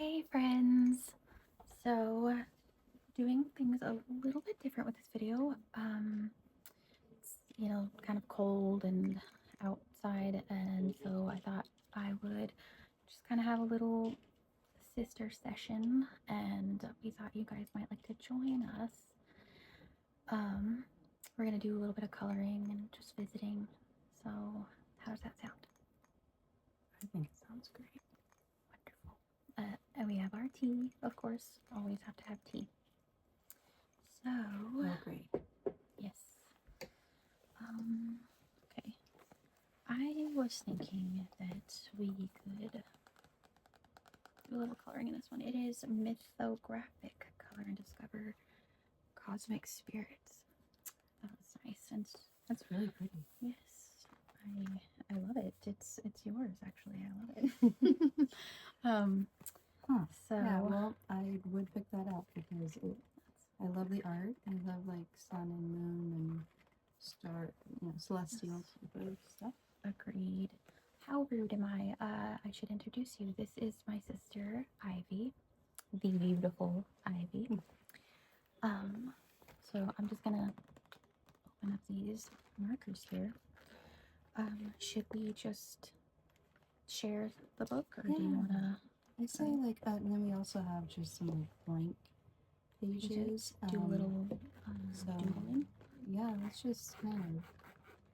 Hey friends! So, doing things a little bit different with this video. It's, kind of cold and outside, and so I thought I would just kind of have a little sister session, and we thought you guys might like to join us. Um, we're gonna do a little bit of coloring and just visiting. So, how does that sound? I think it sounds great. Wonderful. And we have our tea, of course. Always have to have tea. So, Oh, great. yes. Okay. I was thinking that we could do a little coloring in this one. It is mythographic. Color and discover cosmic spirits. That's nice. And That's really pretty. yes, I love it. It's yours actually. I love it. Huh. So Yeah, well, I would pick that out because I love the art. I love like sun and moon and star, celestial type of stuff. agreed. How rude am I? I should introduce you. This is my sister Ivy, the beautiful Ivy. So I'm just gonna open up these markers here. Should we just share the book, or do you wanna I say like, and then we also have just some like blank pages. do a little So doodling? yeah, let's just kind of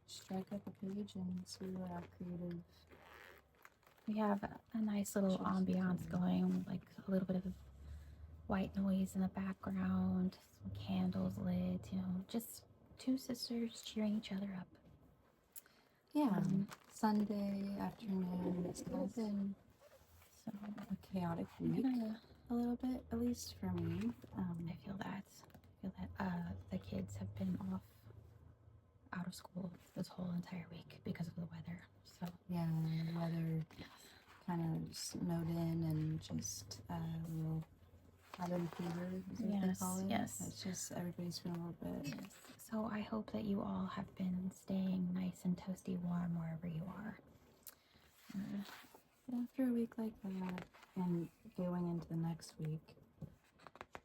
strike up a page and see what our creative. We have a nice little ambiance going, like a little bit of white noise in the background, some candles lit, just two sisters cheering each other up. Yeah, Sunday afternoon. It's kind of been So a chaotic week, a little bit, at least for me. I feel that. The kids have been out of school this whole entire week because of the weather. So yeah, the weather kind of snowed in and just a little cabin fever, is what they call it. Yes. It's just everybody's feeling a little bit. Yes. So I hope that you all have been staying nice and toasty warm wherever you are. After a week like that and going into the next week,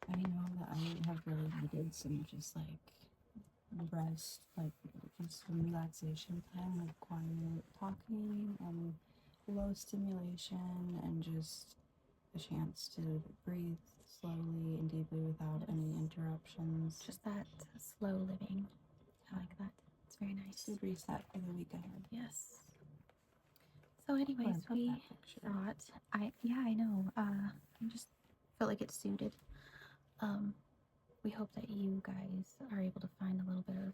I know that I have really needed some just like rest, like just some relaxation time, like quiet talking and low stimulation, and just a chance to breathe slowly and deeply without any interruptions. Just that slow living. I like that. It's very nice. Good reset for the week ahead. Yes. So anyways, we thought I know. I just felt like it suited. We hope that you guys are able to find a little bit of,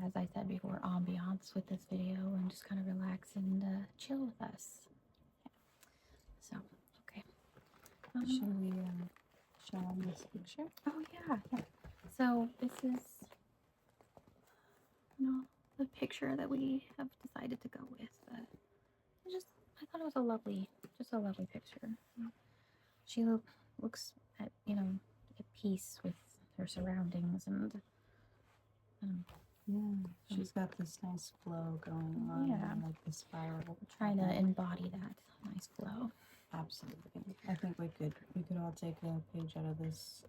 as I said before, ambiance with this video and just kind of relax and chill with us. So, okay. Should we show them this picture? Oh yeah. So this is, the picture that we have decided to go with. I thought it was just a lovely picture. She looks at at peace with her surroundings, and Yeah, she's got this nice flow going on. Yeah. Like the spiral. trying to embody that nice flow. Absolutely. I think we could all take a page out of this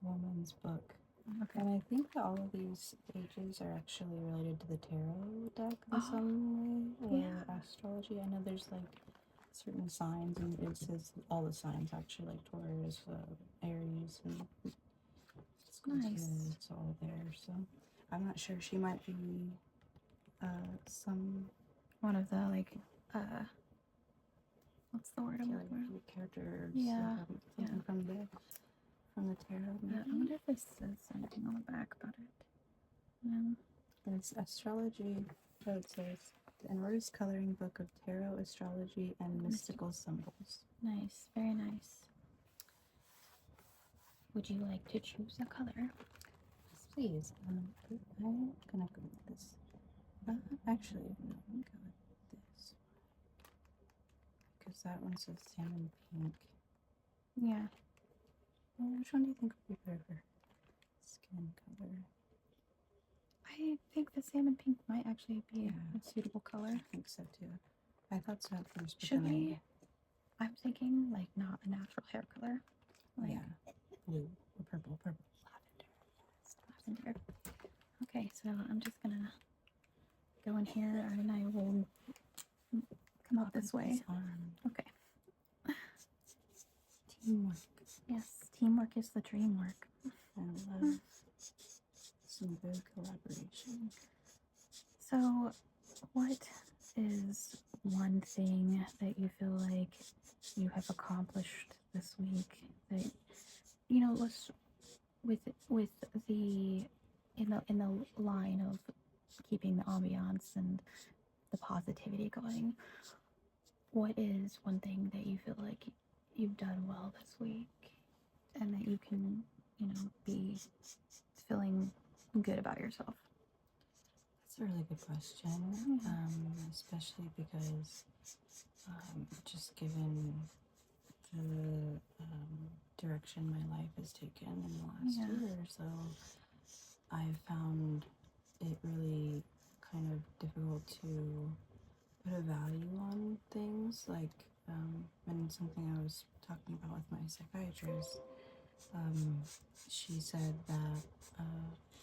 woman's book. Okay. And I think that all of these pages are actually related to the tarot deck in some way, or astrology. I know there's like certain signs, and it says all the signs actually, like Taurus, Aries, and Nice. it's all there. So I'm not sure. She might be some One of the what's the word I'm looking for? characters. Yeah. Something from the tarot. Yeah, I wonder if this says something on the back about it. It's astrology. So it says an artist coloring book of tarot, astrology, and mystical symbols. Nice, very nice. Would you like to choose a color? Yes, please. I'm gonna go with this. Actually, no, I'm gonna go with this because that one says salmon pink. Yeah. Well, which one do you think would be better for skin color? I think the salmon pink might actually be a suitable color. I think so too. I thought so at first. But Should we? I'm thinking like not a natural hair color. Like Yeah, blue or purple, lavender. Okay, so I'm just gonna go in here and I will come up this way. Arm. Okay. Teamwork. Yes, teamwork is the dream work. I love some good collaboration. So, what is one thing that you feel like you have accomplished this week that was with the in the line of keeping the ambiance and the positivity going? What is one thing that you feel like you've done well this week and that you can, be feeling good about yourself? That's a really good question, especially because just given the direction my life has taken in the last year or so, I've found it really kind of difficult to put a value on things. Like, and something I was talking about with my psychiatrist, she said that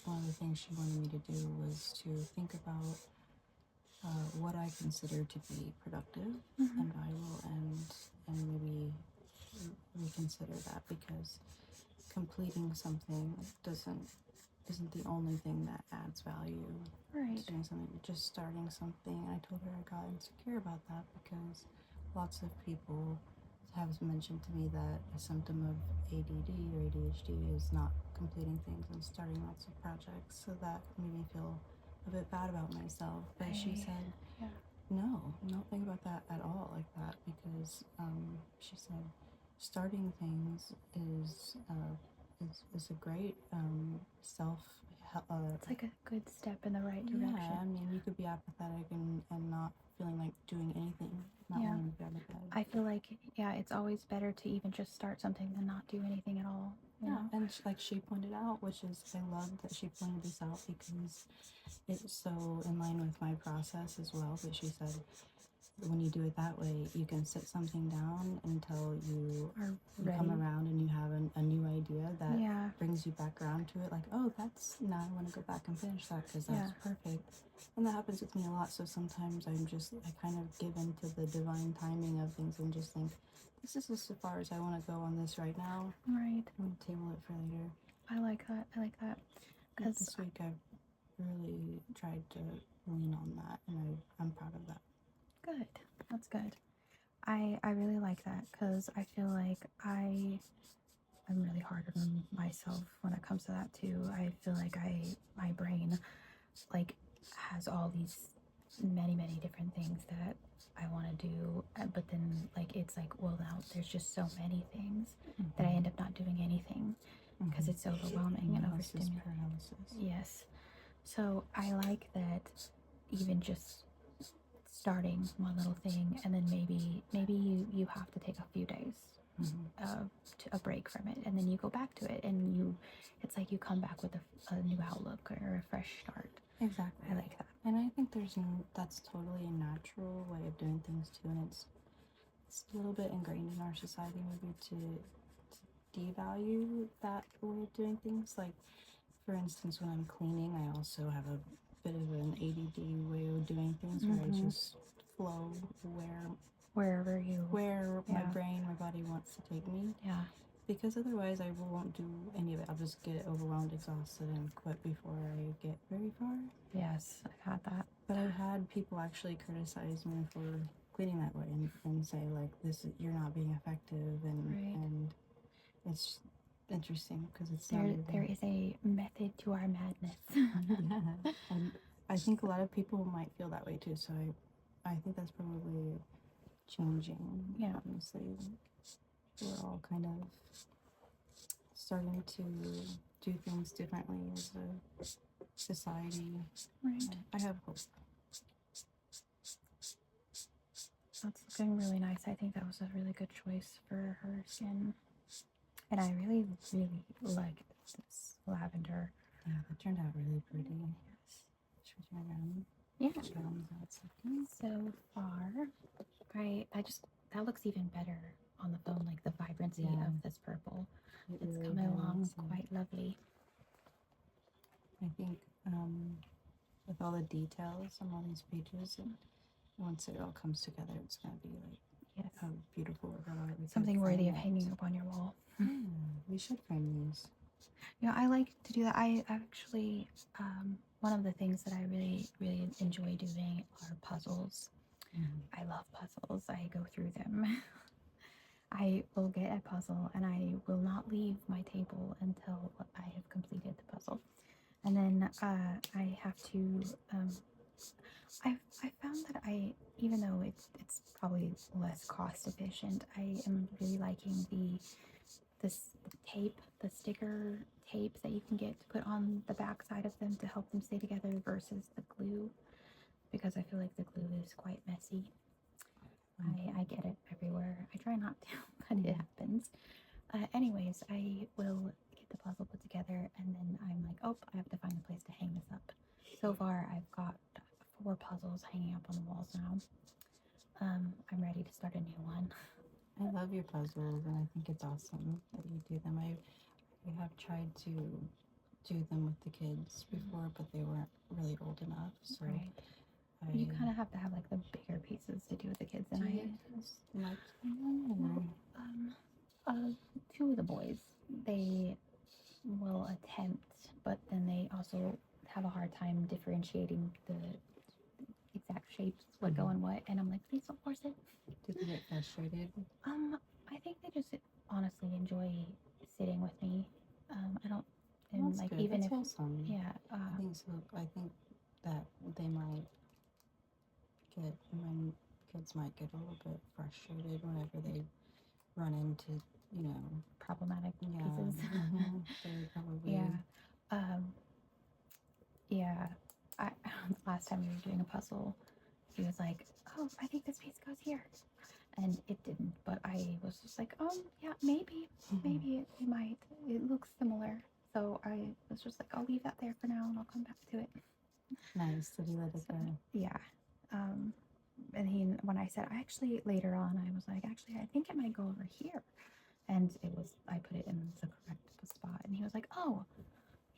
one of the things she wanted me to do was to think about what I consider to be productive and valuable, and maybe reconsider that, because completing something isn't the only thing that adds value. Right. Doing something, just starting something. And I told her I got insecure about that because lots of people have mentioned to me that a symptom of ADD or ADHD is not completing things and starting lots of projects. So that made me feel a bit bad about myself. But she said, no, don't think about that at all like that, because she said starting things is a great self. It's like a good step in the right Yeah, direction. I mean, you could be apathetic and not feeling like doing anything, not wanting to grab a bed. I feel like, it's always better to even just start something than not do anything at all. You know? And like she pointed out, which is, I love that she pointed this out because it's so in line with my process as well. But she said, when you do it that way, you can sit something down until you come around and you have a new idea that brings you back around to it. Like, oh, now I want to go back and finish that because that's perfect. And that happens with me a lot. So sometimes I kind of give into the divine timing of things and just think, this is as far as I want to go on this right now. Right. I'm going to table it for later. I like that. Because this week I've really tried to lean on that, and I'm proud of that. Good. That's good. I really like that because I feel like I'm really hard on myself when it comes to that too. I feel like my brain like has all these many different things that I want to do, but then like it's like, well, now there's just so many things that I end up not doing anything because it's overwhelming and overstimulating. Yes. So I like that, even just starting one little thing, and then maybe you have to take a few days to a break from it, and then you go back to it, and it's like you come back with a new outlook or a fresh start. Exactly. I like that. And I think that's totally a natural way of doing things too, and it's a little bit ingrained in our society maybe to devalue that way of doing things. Like, for instance, when I'm cleaning, I also have a bit of an ADD way of doing things where I just flow where my brain, my body wants to take me. Yeah. Because otherwise I won't do any of it. I'll just get overwhelmed, exhausted, and quit before I get very far. Yes, I've had that. But I've had people actually criticize me for cleaning that way and say, like, you're not being effective, and it's interesting because it's there is a method to our madness. Yeah, and I think a lot of people might feel that way too. So I think that's probably changing. Yeah. Honestly, we're all kind of starting to do things differently as a society. Right. I have hope. That's looking really nice. I think that was a really good choice for her skin. And I really like this lavender. Yeah, that turned out really pretty. Yes. Should we turn around? Yeah. Show them how it's looking. So far, I just that looks even better on the phone, like the vibrancy Yeah. of this purple. It It's really coming along does. quite lovely. I think with all the details on all these pages, once it all comes together, it's gonna be like Yes. a beautiful work of art. We could Something worthy frame of it. hanging up on your wall. Yeah, we should frame these. Yeah, I like to do that. I actually, one of the things that I really, really enjoy doing are puzzles. I love puzzles. I go through them. I will get a puzzle and I will not leave my table until I have completed the puzzle. And then I have to. I found that even though it's probably less cost efficient, I am really liking the tape, the sticker tape that you can get to put on the back side of them to help them stay together versus the glue, because I feel like the glue is quite messy. I get it everywhere. I try not to, but it happens. Anyways, I will get the puzzle put together and then I'm like, oh, I have to find a place to hang this up. So far, I've got 4 puzzles hanging up on the walls now. I'm ready to start a new one. I love your puzzles, and I think it's awesome that you do them. I have tried to do them with the kids before, but they weren't really old enough. So Right. You kind of have to have like the bigger pieces to do with the kids, and do you guys like them? Or? 2 of the boys, they will attempt, but then they also have a hard time differentiating the exact shapes, what go in what, and I'm like, please don't force it. Do they get frustrated? I think they just honestly enjoy sitting with me. I don't, and That's like good. even That's if wholesome. yeah, I think so. I think that they might get my kids might get a little bit frustrated whenever they run into problematic yeah pieces. they probably Yeah. Yeah. I last time we were doing a puzzle, he was like, "Oh, I think this piece goes here," and it didn't. But I was just like, yeah, maybe it might. It looks similar." So I was just like, "I'll leave that there for now, and I'll come back to it." nice. Did he let it So, go? yeah. And when I said, actually, later on, I was like, actually, I think it might go over here, and I put it in the correct spot, and he was like, oh,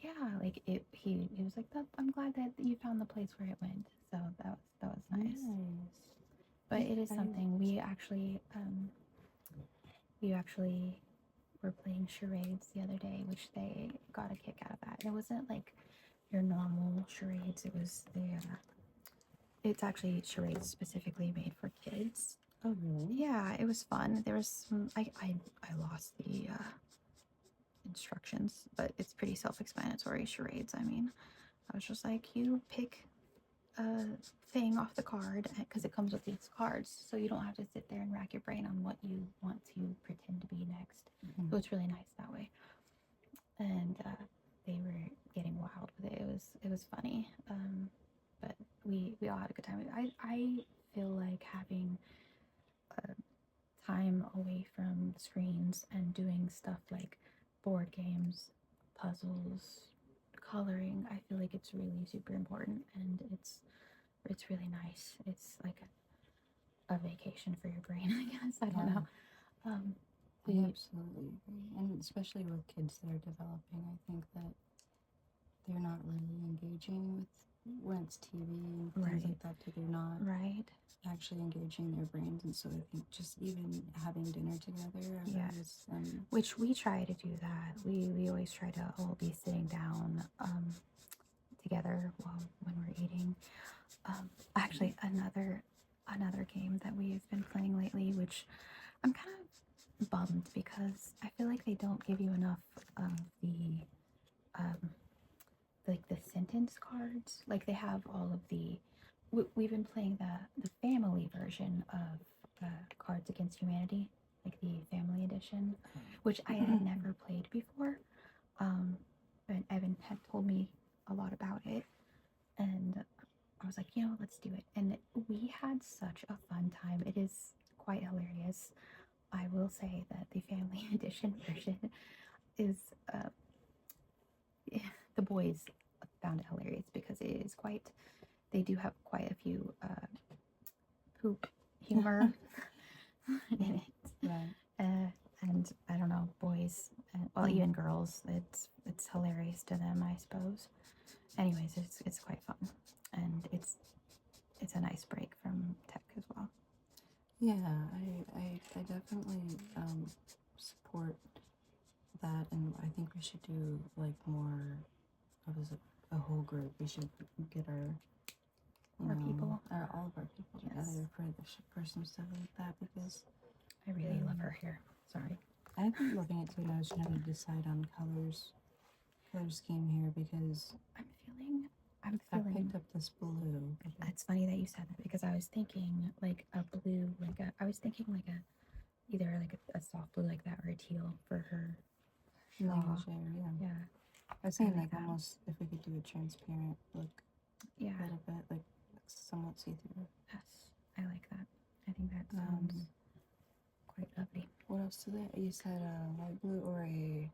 yeah, like it. He was like, I'm glad that you found the place where it went. So that was nice. But it is something we actually were playing charades the other day, which they got a kick out of that. And it wasn't like your normal charades. It was it's actually charades specifically made for kids. Oh really? Yeah, it was fun. There was some I lost the instructions, but it's pretty self-explanatory. Charades, I mean, I was just like, you pick a thing off the card because it comes with these cards, so you don't have to sit there and rack your brain on what you want to pretend to be next. So it's really nice that way. And they were getting wild with it. It was funny. But we all had a good time. I feel like having time away from screens and doing stuff like board games, puzzles, coloring. I feel like it's really super important, and it's really nice. It's like a vacation for your brain, I guess. I don't know. I absolutely agree, and especially with kids that are developing, I think that they're not really engaging with when it's TV and things like that. Too, they're not actually engaging their brains, and so I think just even having dinner together, yes, which we try to do that. We always try to all be sitting down together when we're eating. Actually, another game that we've been playing lately, which I'm kind of bummed because I feel like they don't give you enough of the like the sentence cards. Like they have all of the. We've been playing the family version of Cards Against Humanity, like the family edition, which I had never played before. But Evan had told me a lot about it, and I was like, let's do it. And we had such a fun time. It is quite hilarious. I will say that the family edition version is the boys found it hilarious because it is they do have quite a few poop humor in it. Right. And I don't know, boys, well, even girls, it's hilarious to them, I suppose. Anyways, it's quite fun, and it's a nice break from tech as well. Yeah, I definitely support that, and I think we should do like more of as a whole group. We should get our More people. all of our people Yes. together for some stuff like that, because I really love her hair. Sorry. I've been looking at too, and I was trying to decide on color scheme here, because I'm I feeling. picked up this blue. It's funny that you said that because I was thinking like a blue, I was thinking like either like a soft blue like that or a teal for her shawl. Negligee, yeah. Yeah. I was saying like like that. almost if we could do a transparent look, Yeah. a little bit like somewhat see through. Yes. I like that. I think that sounds quite lovely. What else did you said light blue or a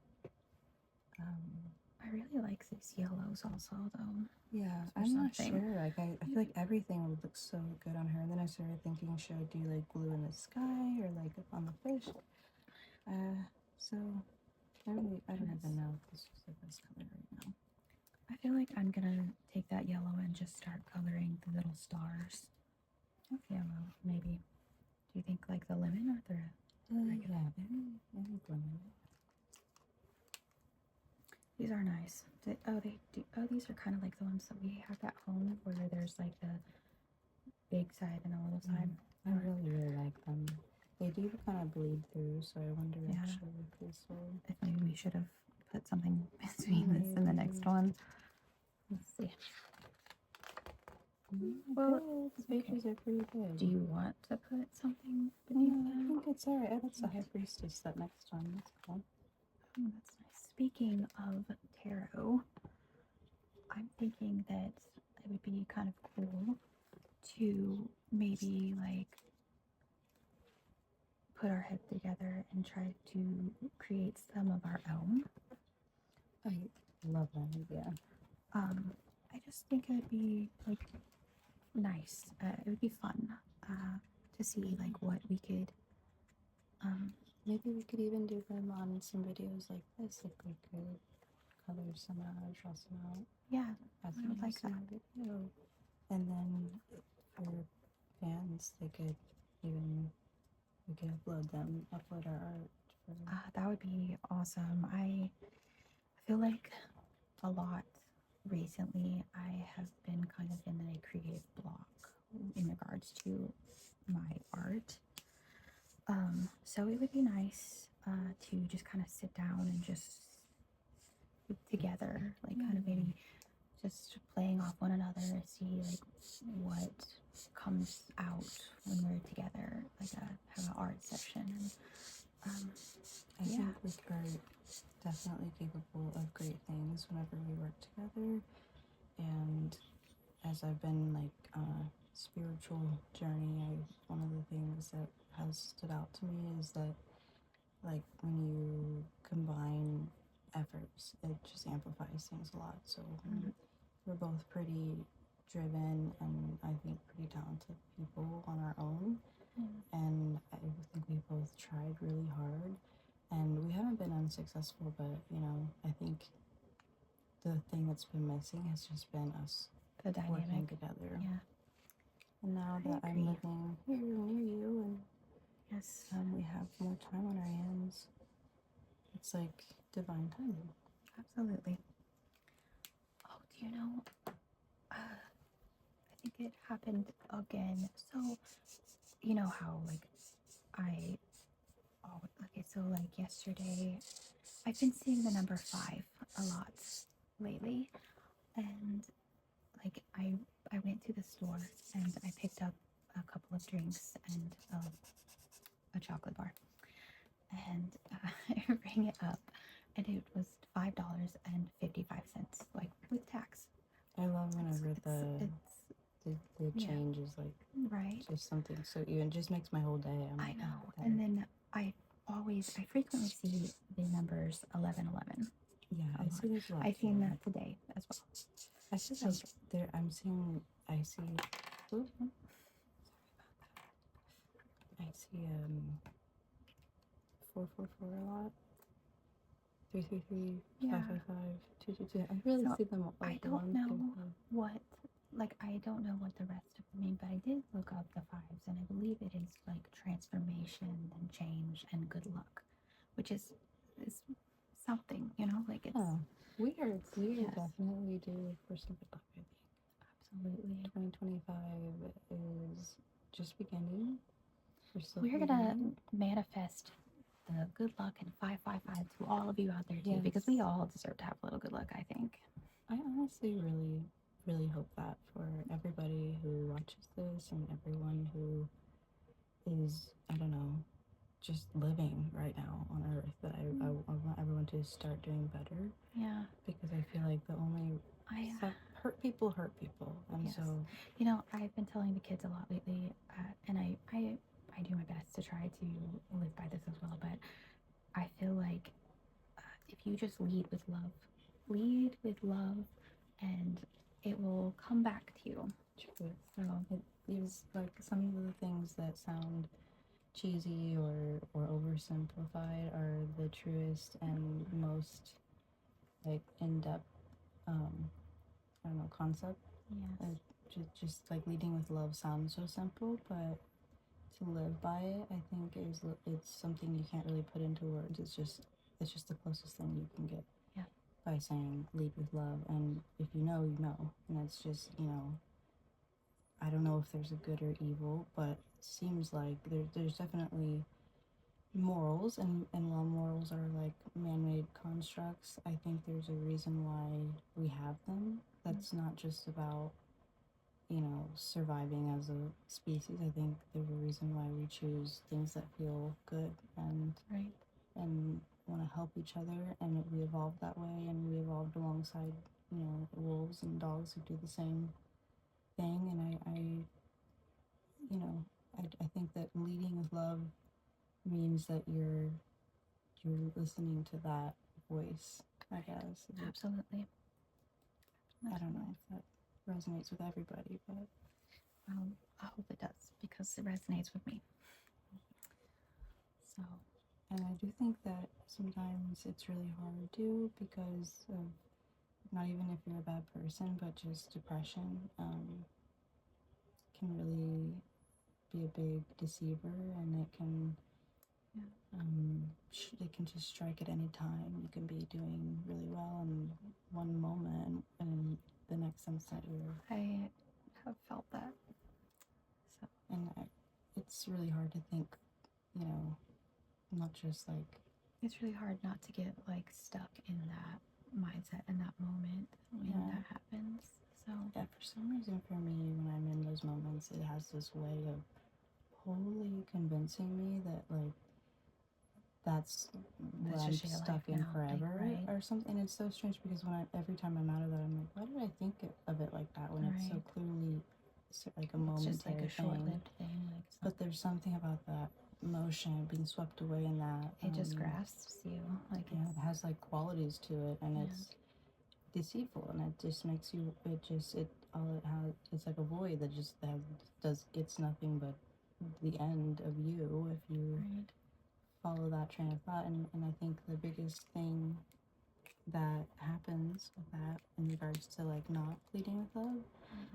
I really like these yellows also though. yeah, or I'm not something. sure. Like I feel like everything would look so good on her, and then I started thinking, should I do like blue in the sky or like up on the fish? So I don't even know if this is the best color right now. I feel like I'm gonna take that yellow and just start coloring the little stars of yellow, maybe. Do you think like the lemon or the regular? Yeah, maybe lemon. These are nice. These are kind of like the ones that we have at home where there's like the big side and the little side. I really like them. They do kind of bleed through, so I wonder Yeah. actually if this will. If maybe we should have put something between this and the next one. Let's see. Well, the pages are pretty good. Do you want to put something No, beneath I that? think it's alright. That's the High Priestess, that next one. That's cool. Oh, that's nice. Speaking of tarot, I'm thinking that it would be kind of cool to maybe like put our heads together and try to create some of our own. I love that idea. I just think it would be like nice. It would be fun to see like what we could. Maybe we could even do them on some videos like this if we could color some out or draw some out. Yeah, As I would like that. video. And then for fans, we could upload our art. That would be awesome. I feel like a lot recently I have been kind of in a creative block in regards to my art. So it would be nice to just kind of sit down and just together, like kind of maybe just playing off one another, see like what comes out when we're together, like have an art session. And I think we are definitely capable of great things whenever we work together. And as I've been like on a spiritual journey, one of the things that has stood out to me is that like when you combine efforts, it just amplifies things a lot. So we're both pretty driven and I think pretty talented people on our own. And I think we both tried really hard and we haven't been unsuccessful, but I think the thing that's been missing has just been us the working dynamic together. Yeah. And now that I'm agree. living here near you and Yes. we have more time on our hands, it's like divine timing. Absolutely. Oh, do you know? I think it happened again. So, you know how like like yesterday, I've been seeing the number 5 a lot lately, and like I went to the store and I picked up a couple of drinks and a chocolate bar, and I rang it up, and it was $5.55, like with tax. I love whenever the yeah. change is like Right. just something so even just makes my whole day. I know. And then I frequently see the numbers 1111. Yeah, I see there's a lot. I've seen that today as well. I see like there. I see the 444 a lot. 333, Yeah. 555, 222. I really So, see them I like the don't ones know they're what, like, I don't know what the rest of them mean, but I did look up the fives, and I believe it is like transformation and change and good luck, which is something, you know, like it's Oh, we are Yes. definitely due for some good luck, I think. absolutely. 2025 is just beginning. We're still We're gonna beginning. manifest the good luck and 555 to all of you out there too, because Yes. we all deserve to have a little good luck, I think. I honestly really hope that for everybody who watches this and everyone who is, I don't know, just living right now on Earth, that I want everyone to start doing better, Yeah. because I feel like the only hurt people, and Yes. so You know, I've been telling the kids a lot lately, and I do my best to try to live by this as well, but I feel like if you just lead with love, and it will come back to you. true. So, It is like some of the things that sound cheesy or oversimplified are the truest and most like in-depth I don't know, concept. yes. Just like leading with love sounds so simple, but to live by it, I think it's something you can't really put into words. It's just the closest thing you can get. Yeah. By saying lead with love, and if you know, you know, and it's just, you know, I don't know if there's a good or evil, but it seems like there's definitely morals, and while morals are like man-made constructs, I think there's a reason why we have them. That's not just about, you know, surviving as a species. I think there's a reason why we choose things that feel good and Right. and want to help each other, and we evolved that way, and we evolved alongside, you know, wolves and dogs who do the same thing. And I you know, I think that leading with love means that you're listening to that voice, I guess. Absolutely. I don't know if that resonates with everybody, but I hope it does, because it resonates with me. So, and I do think that sometimes it's really hard to, because of, not even if you're a bad person, but just depression can really be a big deceiver, and it can it can just strike at any time. You can be doing really well in one moment, and the next instant you're I have felt that. So, and it's really hard to think, you know, not just like it's really hard not to get like stuck in that mindset in that moment when Yeah. that happens. So, yeah, for some reason for me, when I'm in those moments, it has this way of wholly convincing me that like that's what That's I'm just your life stuck in now, like, forever, right? or something. And it's so strange, because every time I'm out of that, I'm like, why did I think of it like that, when it's so Right. clearly like a It's just like momentary a thing. short-lived thing. Like, it's not, But there's something about that emotion being swept away in that. it just grasps you. Like, Yeah, it's it has like qualities to it, and Yeah. it's deceitful, and it just makes you. It all it has. It's like a void that just gets nothing but the end of you if you right. follow that train of thought. And I think the biggest thing that happens with that, in regards to like not leading with love,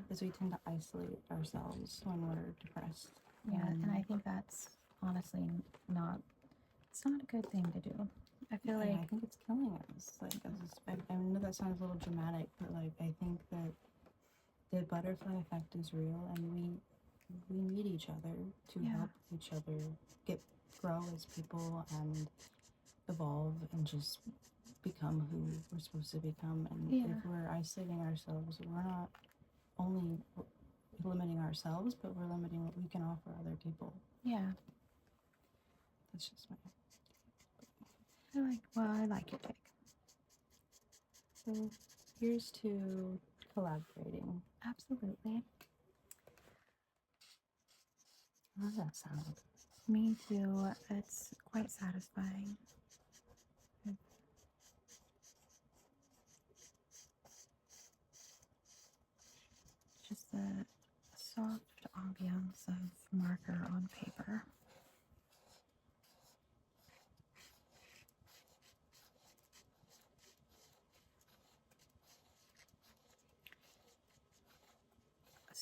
is we tend to isolate ourselves when we're depressed. Yeah, and I think that's honestly not. It's not a good thing to do. I feel Yeah, like I think it's killing us. Like, I know that sounds a little dramatic, but like I think that the butterfly effect is real, and we need each other to Yeah. help each other grow as people, and evolve, and just become who we're supposed to become. And Yeah. if we're isolating ourselves, we're not only limiting ourselves, but we're limiting what we can offer other people. Yeah. That's just my. I like your take. So here's to collaborating. Absolutely. How does that sound? Me too. It's quite satisfying. Just a soft ambiance of marker on paper.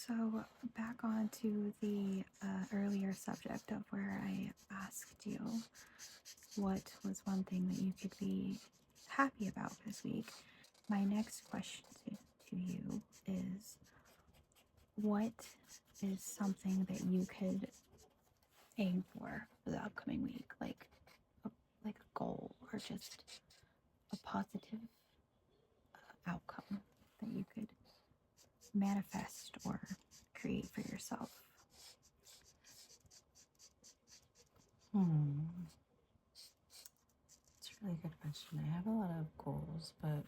So, back on to the earlier subject of where I asked you what was one thing that you could be happy about this week. My next question to you is, what is something that you could aim for the upcoming week? Like a goal or just a positive outcome that you could manifest or create for yourself. It's a really good question. I have a lot of goals, but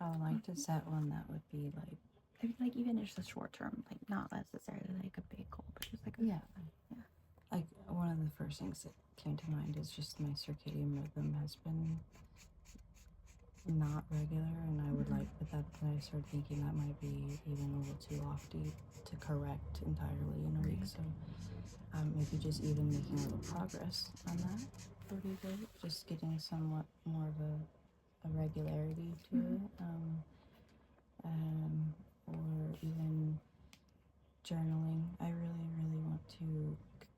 I would like to set one that would be like, Maybe like even just a short term, like not necessarily like a big goal, but just like a, yeah. Like one of the first things that came to mind is just my circadian rhythm has been not regular, and I would like, but that I started thinking that might be even a little too lofty to correct entirely in a week. So maybe just even making a little progress on that would be good. Just getting somewhat more of a regularity to it, or even journaling. I really want to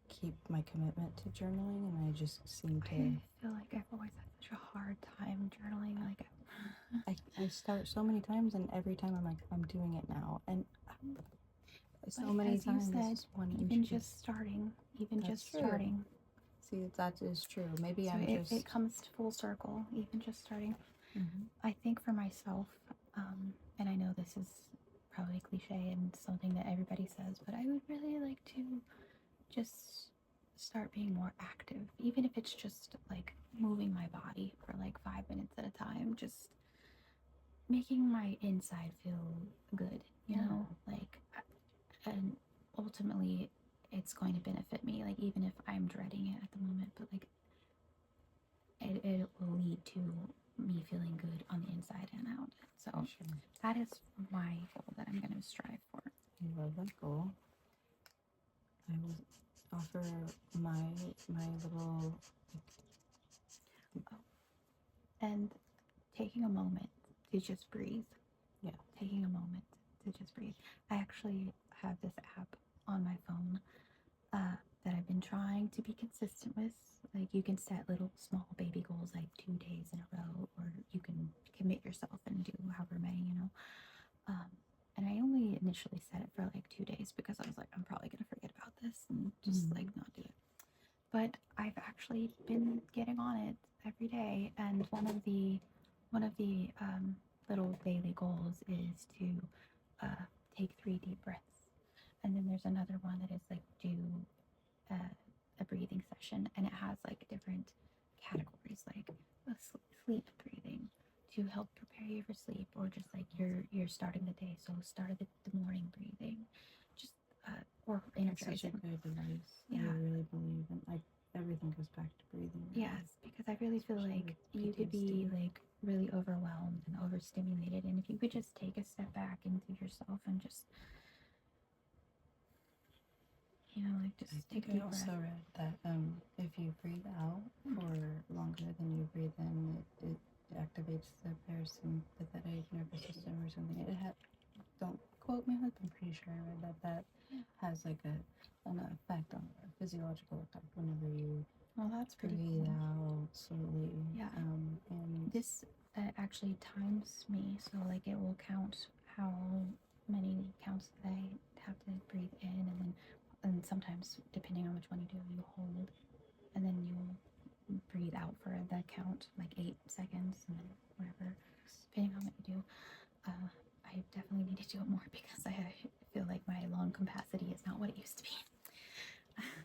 keep my commitment to journaling, and I just seem to. I feel like I've always had such a hard time journaling. Like I start so many times, and every time I'm like, I'm doing it now, and so but many as you times. said, even just starting, That's true. starting. See, that is true. Maybe So I'm just. it comes full circle, even just starting. Mhm. I think for myself, and I know this is probably cliche and something that everybody says, but I would really like to just start being more active, even if it's just like moving my body for like 5 minutes at a time, just making my inside feel good, you know, like, and ultimately it's going to benefit me, like, even if I'm dreading it at the moment, but like, it will lead to me feeling good on the inside and out. So Sure. that is my goal that I'm going to strive for. I love that goal. I will offer my little. And taking a moment to just breathe. Yeah. Taking a moment to just breathe. I actually have this app on my phone that I've been trying to be consistent with. Like, you can set little small baby goals, like 2 days in a row, or you can commit yourself and do however many, you know. And I only initially set it for like 2 days because I was like, I'm probably gonna forget about this and just like not do it. But I've actually been getting on it every day, and one of the little daily goals is to take 3 deep breaths, and then there's another one that is like do a breathing session, and it has like different categories, like a sleep breathing to help prepare you for sleep, or just like you're starting the day, so start of the morning breathing, just or It's such a energizing. good advice. Yeah. I really believe in, like, everything goes back to breathing. Really. Yes, because I really feel Especially like with you could be PTSD. like really overwhelmed and overstimulated, and if you could just take a step back into yourself and just, you know, like just I take think a I deep also breath. read that if you breathe out for longer than you breathe in, it activates the parasympathetic nervous system or something. It had, don't quote me, but I'm pretty sure I read that has like an effect on a physiological effect whenever you Well, that's pretty breathe cool. out slowly. Yeah. And This actually times me, so like it will count how many counts that I have to breathe in, and sometimes depending on which one you do, you hold, and then you'll breathe out for the count, like 8 seconds, and then whatever, depending on what you do. I definitely need to do it more because I feel like my lung capacity is not what it used to be.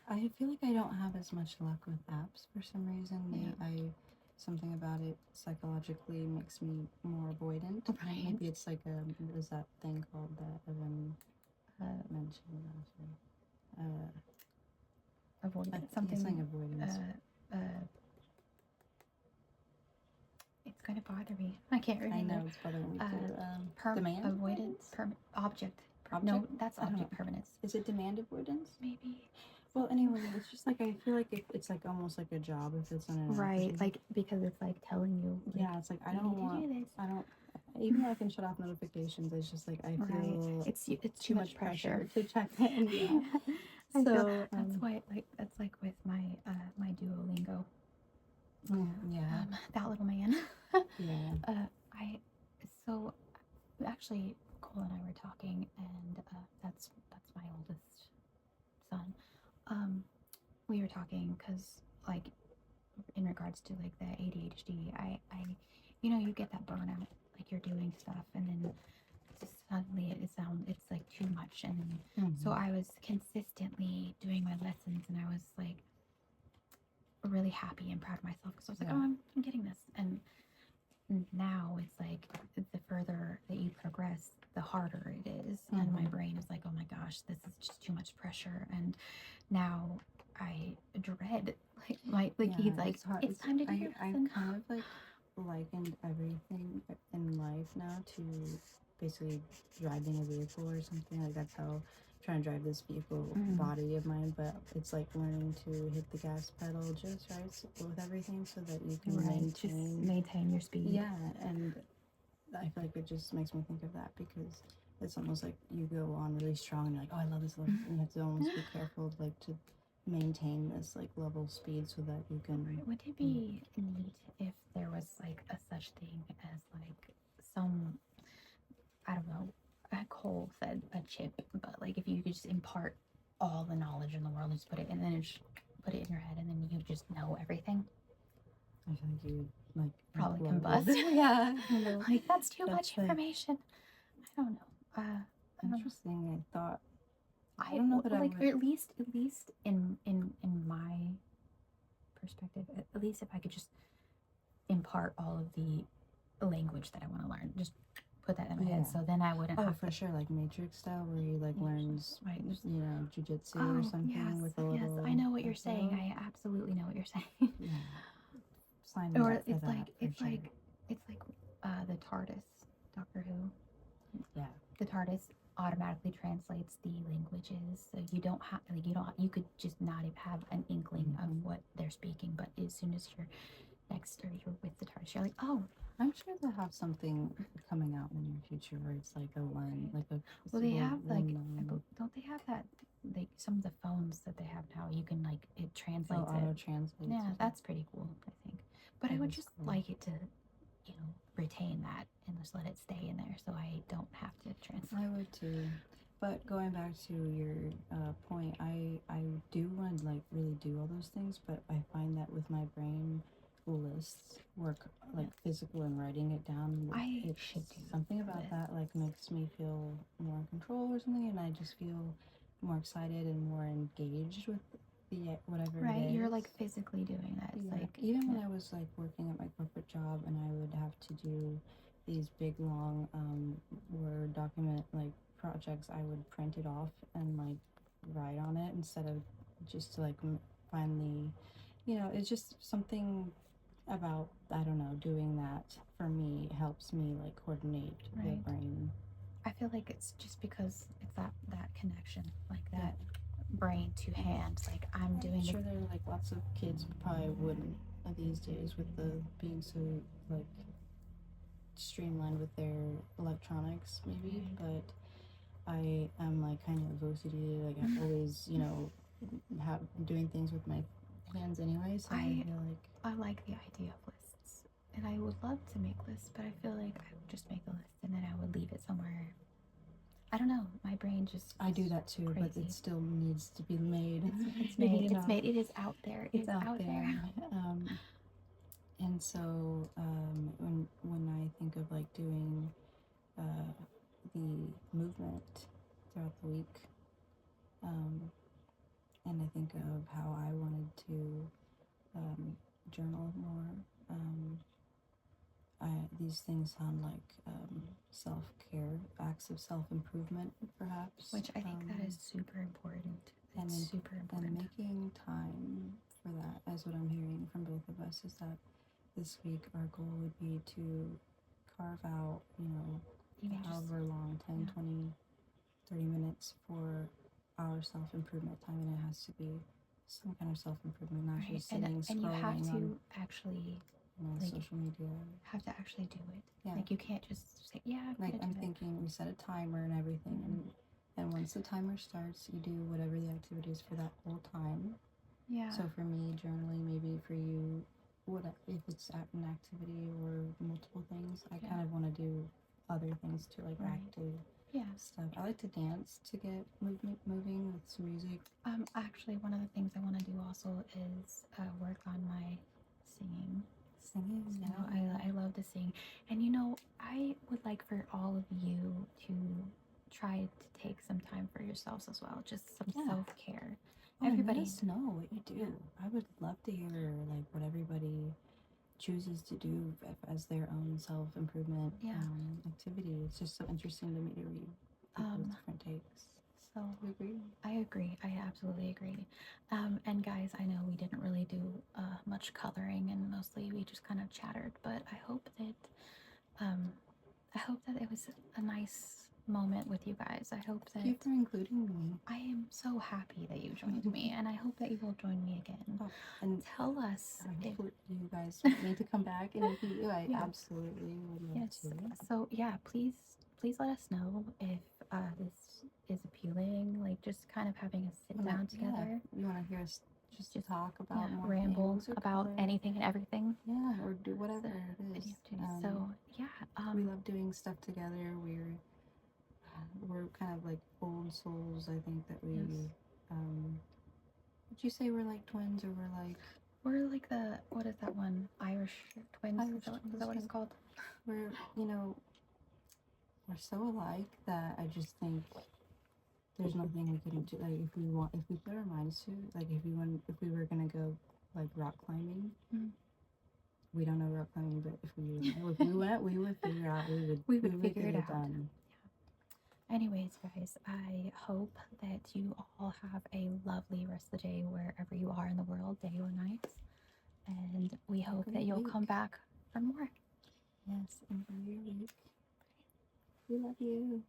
I feel like I don't have as much luck with apps for some reason. Yeah. Something about it psychologically makes me more avoidant. Right. Maybe it's like what is that thing called that Evan mentioned last week? Avoidance. Something Something. avoidance. It's going to bother me. I can't remember. I know it's bothering me too. Demand avoidance. Object. No, that's object permanence. Is it demand avoidance? Maybe. Well, anyway, it's just like I feel like it's like almost like a job if it's on an app or Right, something. like because it's like telling you. Like, Yeah, it's like I you don't need want. to do this. I don't. even though I can shut off notifications, it's just like I feel It's too much pressure. to check in. Yeah. I feel So that's like with my my Duolingo. yeah. That little man. Yeah. I so actually Cole and I were talking, and that's my oldest son. We were talking because like in regards to like the ADHD, I you know you get that burnout like you're doing stuff and then suddenly it's like too much and then, so I was consistently doing my lessons and I was like really happy and proud of myself because I was like, oh, I'm getting this. And now it's like the further that you progress, the harder it is. And my brain is like, oh my gosh, this is just too much pressure. And now I dread he's like, it's time to do your I lesson. kind of like likened everything in life now to basically driving a vehicle or something. Like that's how I'm trying to drive this vehicle body of mine, but it's like learning to hit the gas pedal just right with everything so that you can Just maintain your speed. Yeah, and I feel like it just makes me think of that because it's almost like you go on really strong and you're like, oh, I love this, and you have to almost be careful like to maintain this like level speed so that you can. Would it be neat if there was like a such thing as like some, I don't know, Cole said a chip, but like if you could just impart all the knowledge in the world and just put it and then just put it in your head and then you just know everything? I feel like you would like Probably implode. combust. Yeah, Like that's too much like information. I don't know. I don't know. interesting. I thought I don't know that I like, would. or at least in my perspective, at least if I could just impart all of the language that I want to learn, just put that in my head, so then I wouldn't have for sure, like Matrix style, where he like learns, right, you know, jujitsu or something with a little. I know what you're saying. I absolutely know what you're saying. Yeah. Sign me Or up for it's that, like for sure. it's like the TARDIS, Doctor Who. Yeah. The TARDIS automatically translates the languages, so you don't have like you could just not have an inkling of what they're speaking, but as soon as you're next or you're with the TARDIS, you're like, oh. I'm sure they'll have something coming out in the near future where it's like a one, like a. Well, they have like, don't they have that? Like some of the phones that they have now, you can like it translates auto translates. Yeah, that's pretty cool, I think. But I would just like it to, you know, retain that and just let it stay in there, so I don't have to translate. I would too. But going back to your point, I do want to like really do all those things, but I find that with my brain lists work like physical and writing it down. I should do something about that like makes me feel more in control or something, and I just feel more excited and more engaged with the whatever. Right, it is. you're like physically doing that. It's like even when I was like working at my corporate job and I would have to do these big long Word document like projects, I would print it off and like write on it instead of just to like finally, you know, it's just something about, I don't know, doing that for me helps me like coordinate the brain. I feel like it's just because it's that connection, like that brain to hand. Like I'm doing. Sure, there are like lots of kids probably wouldn't these days with the being so like streamlined with their electronics maybe, but I am like kind of OCD, like I always, you know, have doing things with my hands anyway, so I feel like I like the idea of lists and I would love to make lists, but I feel like I would just make a list and then I would leave it somewhere. I don't know, my brain just I do that too, crazy. but it still needs to be made. It's made. It's made. It is out there. It's out there. And so when I think of like doing the movement throughout the week, and I think of how I wanted to journal more, these things sound like self-care, acts of self-improvement, perhaps. Which I think that is super important. It's super important. And making time for that, as what I'm hearing from both of us, is that this week our goal would be to carve out, you know, however long, 10, 20, 30 minutes for our self-improvement time, and it has to be some kind of self-improvement, not just sitting scrolling. And you have to actually Like, social media. have to actually do it. Yeah. Like, you can't just say, yeah, I'm Like, gonna I'm do it. thinking we set a timer and everything, and once the timer starts, you do whatever the activity is for that whole time. Yeah. So for me, journaling, maybe for you, what if it's an activity or multiple things? I Yeah. kind of want to do other things too, like Right. active Yeah. stuff. I like to dance to get movement moving with some music. Actually, one of the things I want to do also is work on my singing. Singing, So I love to sing, and you know, I would like for all of you to try to take some time for yourselves as well, just some Yeah. self-care. Oh, and Everybody, let us know what you do. I would love to hear like what everybody chooses to do as their own self-improvement activity. It's just so interesting to me to read people's different takes. So You agree? I agree. I absolutely agree. And guys, I know we didn't really do much coloring, and mostly we just kind of chattered. But I hope that it was a nice moment with you guys. I hope that Thank you for including me. I am so happy that you joined me, and I hope that you will join me again. Oh, and tell us if you guys want me to come back, and if you do, I Yeah. absolutely would love yes. to. So yeah, please let us know if this is appealing. Like, just kind of having a sit down together. You want to hear us just talk about Yeah, more ramble things or about color? anything and everything. Yeah, or do whatever it is. So yeah, we love doing stuff together. We're kind of like old souls. I think that we. Would you say we're like twins, or we're like the, what is that one? Irish twins. Irish Is that twins, what it's called? we're we're so alike that I just think there's nothing we couldn't do. Like, if we put our minds to it, like if we were gonna go like rock climbing. We don't know rock climbing, but if we went, we would figure out. We would figure it out. Done. Anyways, guys, I hope that you all have a lovely rest of the day wherever you are in the world, day or night. And we hope that you'll come back for more. Yes, enjoy your week. We love you.